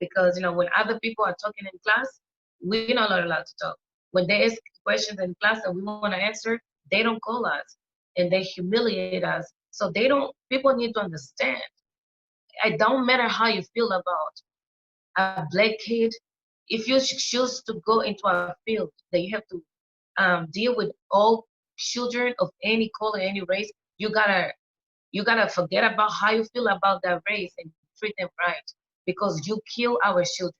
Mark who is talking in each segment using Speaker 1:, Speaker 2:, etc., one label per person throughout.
Speaker 1: because when other people are talking in class, we're not allowed to talk. When they ask questions in class that we want to answer, they don't call us and they humiliate us. So they don't. People need to understand. It don't matter how you feel about a black kid. If you choose to go into a field that you have to deal with all children of any color, any race, you gotta forget about how you feel about that race and treat them right, because you kill our children.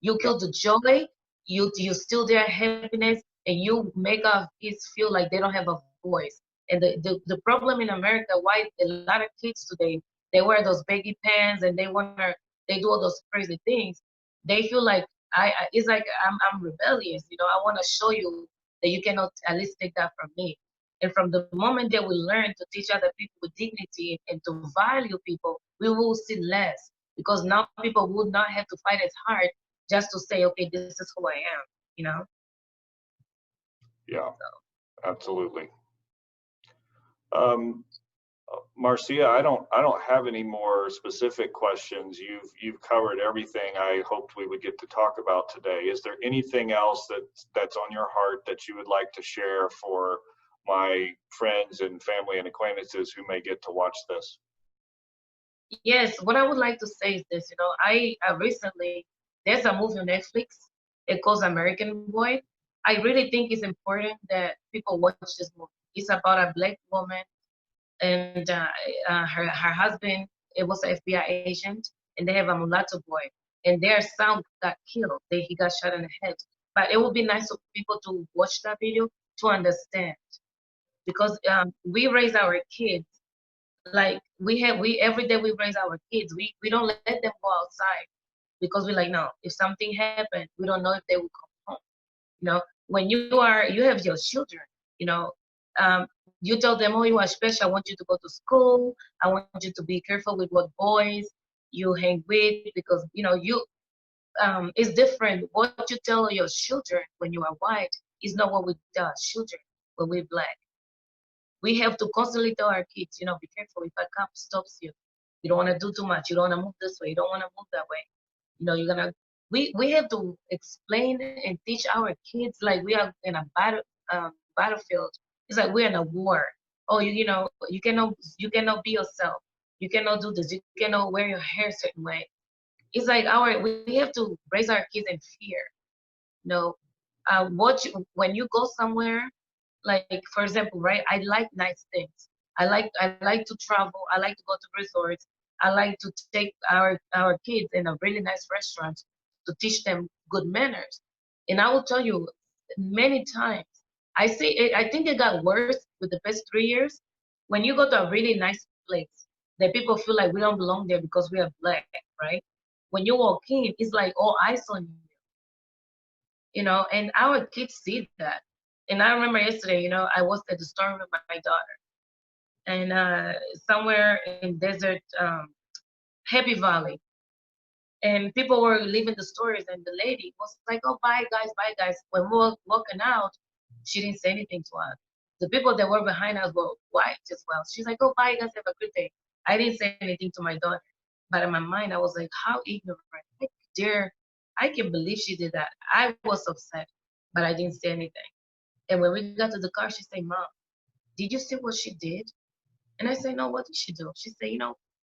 Speaker 1: You
Speaker 2: Yeah.
Speaker 1: kill the joy. You steal their happiness, and you make our kids feel like they don't have a voice. And the problem in America, why a lot of kids today, they wear those baggy pants and they do all those crazy things. They feel like it's like I'm rebellious. I want to show you that you cannot at least take that from me. And from the moment that we learn to teach other people with dignity and to value people, we will see less, because now people would not have to fight as hard just to say, okay, this is who I am.
Speaker 2: Yeah,
Speaker 1: So,
Speaker 2: absolutely. Um, Marcia, I don't have any more specific questions. You've covered everything I hoped we would get to talk about today. Is there anything else that's on your heart that you would like to share for my friends and family and acquaintances who may get to watch this?
Speaker 1: yes, what I would like to say is this. I recently, there's a movie on Netflix. It calls American Boy. I really think it's important that people watch this movie. It's about a black woman, and her husband, it was an FBI agent, and they have a mulatto boy, and their son got killed. He got shot in the head. But it would be nice for people to watch that video to understand, because we raise our kids like we every day we raise our kids. We don't let them go outside, because we're like, no, if something happened, we don't know if they will come home. When you have your children, you know, you tell them, oh, you are special. I want you to go to school. I want you to be careful with what boys you hang with, because it's different. What you tell your children when you are white is not what we tell our children when we're black. We have to constantly tell our kids, be careful if a cop stops you. You don't want to do too much. You don't want to move this way. You don't want to move that way. You're gonna. We have to explain and teach our kids like we are in a battlefield. It's like we're in a war. Oh, you cannot be yourself. You cannot do this. You cannot wear your hair a certain way. It's like we have to raise our kids in fear. You know, when you go somewhere, like for example, right? I like nice things. I like to travel. I like to go to resorts. I like to take our kids in a really nice restaurant to teach them good manners. And I will tell you, many times I see it. I think it got worse with the past 3 years. When you go to a really nice place, that people feel like we don't belong there because we are black, right? When you walk in, it's like all eyes on you, and our kids see that. And I remember yesterday, I was at the store with my daughter, and somewhere in desert Happy Valley, and people were leaving the stores, and the lady was like, "Oh, bye guys." When we were walking out, she didn't say anything to us. The people that were behind us were white as well. She's like, "Oh, bye guys, have a good day." I didn't say anything to my daughter, but in my mind, I was like, "How ignorant! I dare, I can believe she did that." I was upset, but I didn't say anything. And when we got to the car, she said, "Mom, did you see what she did?" And I said, "No, what did she do?" She said,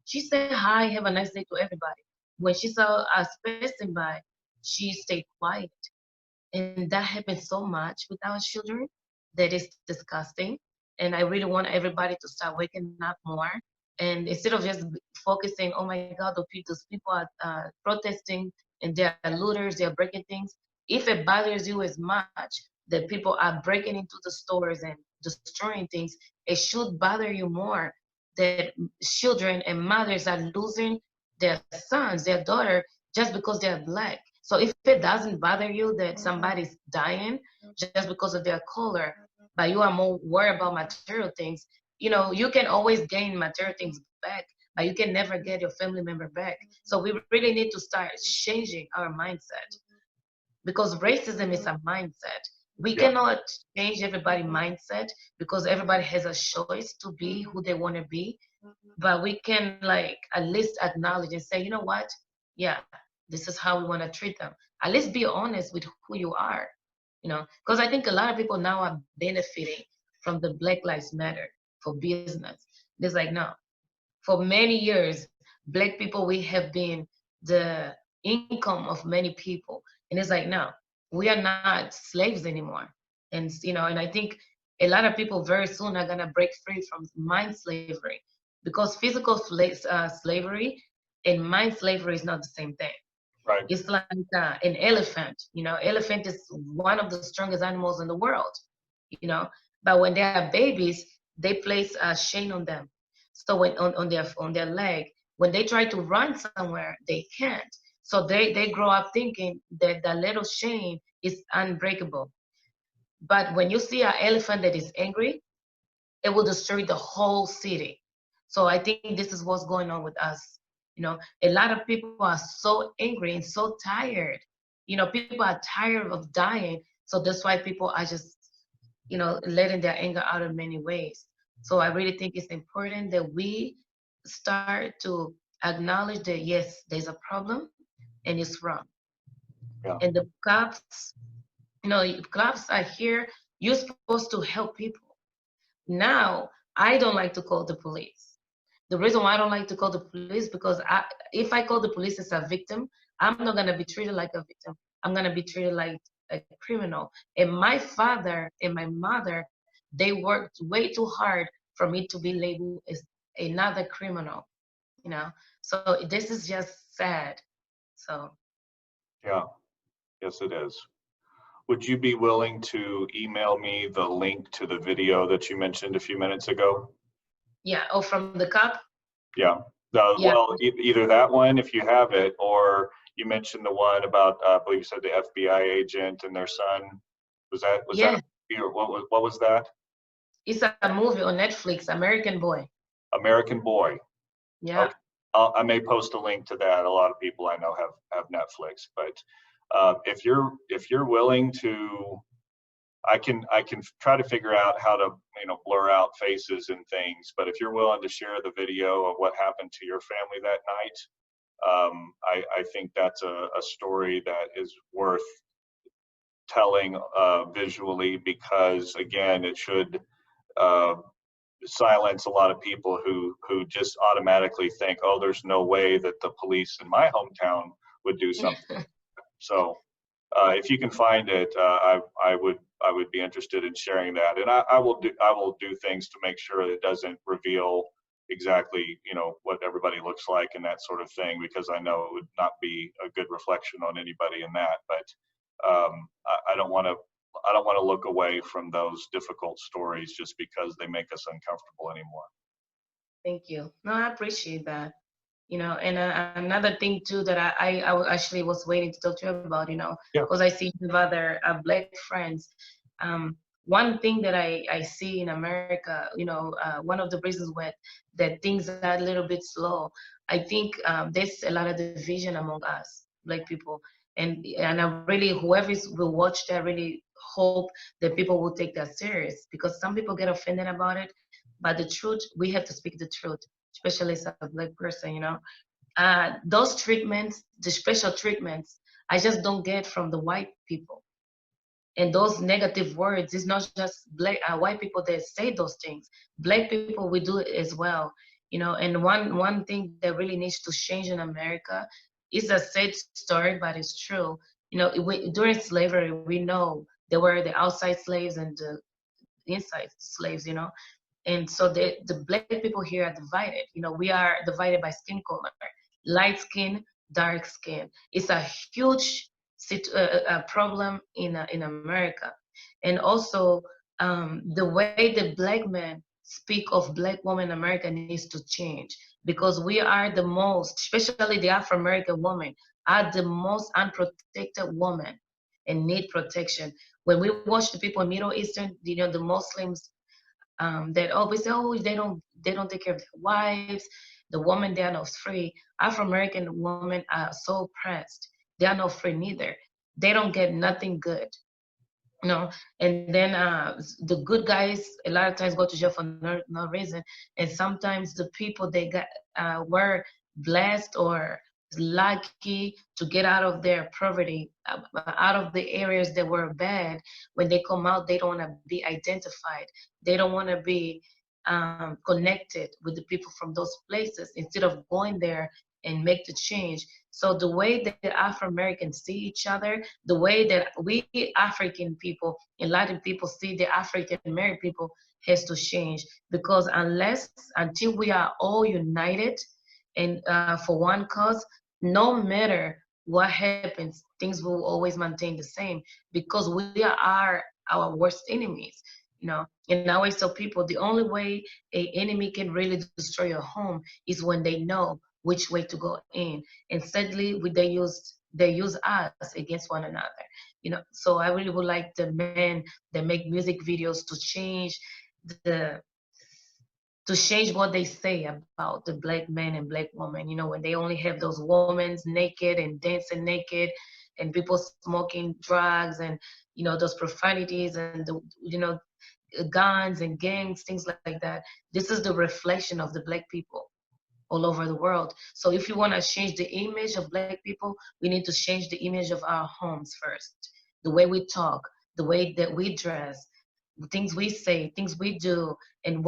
Speaker 1: she said hi, have a nice day to everybody. When she saw us passing by, she stayed quiet. And that happens so much with our children that is disgusting. And I really want everybody to start waking up more. And instead of just focusing, oh my God, those people are protesting and they are looters, they are breaking things. If it bothers you as much that people are breaking into the stores and destroying things, it should bother you more that children and mothers are losing their sons, their daughter, just because they're black. So if it doesn't bother you that somebody's dying just because of their color, but you are more worried about material things, you can always gain material things back, but you can never get your family member back. So we really need to start changing our mindset, because racism is a mindset. We
Speaker 2: Yeah,
Speaker 1: cannot change everybody's mindset because everybody has a choice to be who they want to be, but we can like at least acknowledge and say, you know what? Yeah, This is how we want to treat them. At least be honest with who you are, because I think a lot of people now are benefiting from the Black Lives Matter for business. It's like, no, for many years, Black people, we have been the income of many people. And it's like, no, we are not slaves anymore. And I think a lot of people very soon are going to break free from mind slavery, because physical slavery and mind slavery is not the same thing.
Speaker 2: Right.
Speaker 1: It's like an elephant. Elephant is one of the strongest animals in the world. You know, but when they are babies, they place a chain on them. So when on their leg, when they try to run somewhere, they can't. So they grow up thinking that the little chain is unbreakable. But when you see an elephant that is angry, it will destroy the whole city. So I think this is what's going on with us. A lot of people are so angry and so tired. People are tired of dying. So that's why people are just, letting their anger out in many ways. So I really think it's important that we start to acknowledge that, yes, there's a problem and it's wrong.
Speaker 2: Yeah.
Speaker 1: And the cops, cops are here. You're supposed to help people. Now, I don't like to call the police. The reason why I don't like to call the police, because if I call the police as a victim, I'm not going to be treated like a victim. I'm going to be treated like a criminal. And my father and my mother, they worked way too hard for me to be labeled as another criminal, you know. So this is just sad. So
Speaker 2: Yeah. Yes, it is. Would you be willing to email me the link to the video that you mentioned a few minutes ago?
Speaker 1: yeah. Oh, from the cop?
Speaker 2: Yeah.
Speaker 1: Yeah.
Speaker 2: Well, either that one, if you have it, or you mentioned the one about, I believe you said the FBI agent and their son. Was that
Speaker 1: Yeah.
Speaker 2: or what was that?
Speaker 1: It's a movie on Netflix, American Boy.
Speaker 2: American Boy.
Speaker 1: Yeah.
Speaker 2: Okay. I may post a link to that. A lot of people I know have Netflix, but if you're willing to, I can try to figure out how to blur out faces and things. But if you're willing to share the video of what happened to your family that night, I think that's a story that is worth telling visually, because again, it should uh, silence a lot of people who just automatically think, oh, there's no way that the police in my hometown would do something. So if you can find it, I would be interested in sharing that, and I will do things to make sure it doesn't reveal exactly what everybody looks like and that sort of thing, because I know it would not be a good reflection on anybody in that. But I don't want to. I don't want to look away from those difficult stories just because they make us uncomfortable anymore.
Speaker 1: Thank you. No, I appreciate that. And another thing too that actually was waiting to talk to you about,
Speaker 2: Yeah.
Speaker 1: because I see you have other Black friends. One thing that I see in America, one of the reasons why that things are a little bit slow, I think there's a lot of division among us, Black people. And I really, will watch that, really hope that people will take that serious, because some people get offended about it. But the truth, we have to speak the truth, especially as a Black person, those treatments, the special treatments, I just don't get from the white people. And those negative words, it's not just white people that say those things. Black people, we do it as well. And one thing that really needs to change in America is a sad story, but it's true. During slavery, we know there were the outside slaves and the inside slaves. And so the Black people here are divided. We are divided by skin color, light skin, dark skin. It's a huge problem in America. And also, the way the Black men speak of Black women in America needs to change, because we are the most, especially the Afro-American women, are the most unprotected women and need protection. When we watch the people in Middle Eastern, the Muslims, that always say, oh, they don't take care of their wives, the women, they are not free. Afro-American women are so oppressed. They are not free neither. They don't get nothing good. And then the good guys a lot of times go to jail for no reason. And sometimes the people they got were blessed, or lucky to get out of their poverty, out of the areas that were bad. When they come out, they don't want to be identified. They don't want to be connected with the people from those places instead of going there and make the change. So the way that Afro Americans see each other, the way that we African people and Latin people see the African American people has to change, because until we are all united and for one cause, no matter what happens, things will always maintain the same, because we are our worst enemies. And I always tell people the only way a enemy can really destroy your home is when they know which way to go in. And sadly, they use us against one another. So I really would like the men that make music videos the to change what they say about the black man and black woman. When they only have those women naked and dancing naked, and people smoking drugs, and those profanities, and guns and gangs, things like that. This is the reflection of the black people all over the world. So if you want to change the image of black people, we need to change the image of our homes first. The way we talk, the way that we dress, the things we say, things we do, and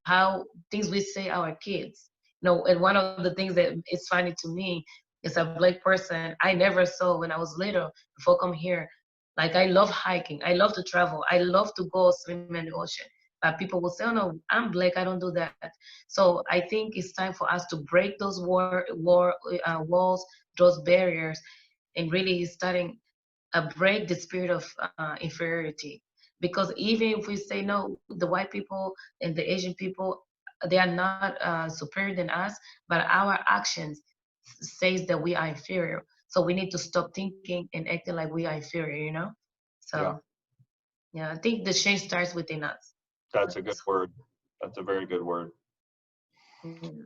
Speaker 1: how things we say our kids. And one of the things that is funny to me is a black person I never saw when I was little before come here. Like, I love hiking, I love to travel, I love to go swim in the ocean. But people will say, "Oh no, I'm black, I don't do that." So I think it's time for us to break those walls, those barriers, and really starting break the spirit of inferiority. Because even if we say no, the white people and the Asian people, they are not superior than us, but our actions says that we are inferior. So we need to stop thinking and acting like we are inferior.
Speaker 2: Yeah,
Speaker 1: So yeah, I think the change starts within us.
Speaker 2: that's a good word. That's a very good word.
Speaker 1: Mm.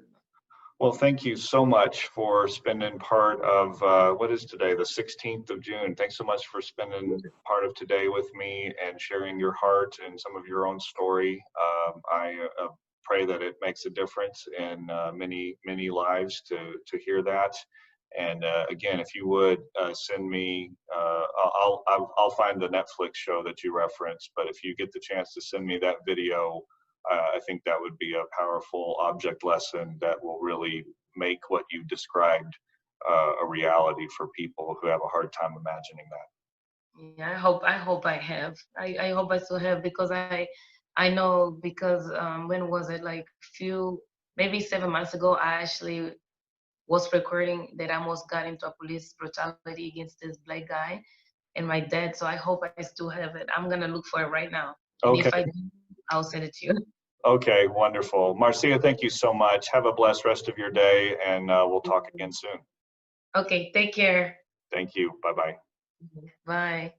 Speaker 2: Well, thank you so much for spending part of, what is today, the 16th of June. Thanks so much for spending part of today with me and sharing your heart and some of your own story. I pray that it makes a difference in many, many lives to hear that. And again, if you would send me, I'll find the Netflix show that you referenced, but if you get the chance to send me that video, I think that would be a powerful object lesson that will really make what you described a reality for people who have a hard time imagining that.
Speaker 1: Yeah, I hope I have. I hope I still have, because I know, because when was it, like maybe 7 months ago, I actually was recording that I almost got into a police brutality against this black guy and my dad. So I hope I still have it. I'm gonna look for it right now. And
Speaker 2: Okay.
Speaker 1: if I do, I'll send it to you.
Speaker 2: Okay, wonderful. Marcia, thank you so much. Have a blessed rest of your day, and we'll talk again soon.
Speaker 1: Okay, take care.
Speaker 2: Thank you. Bye-bye.
Speaker 1: Bye.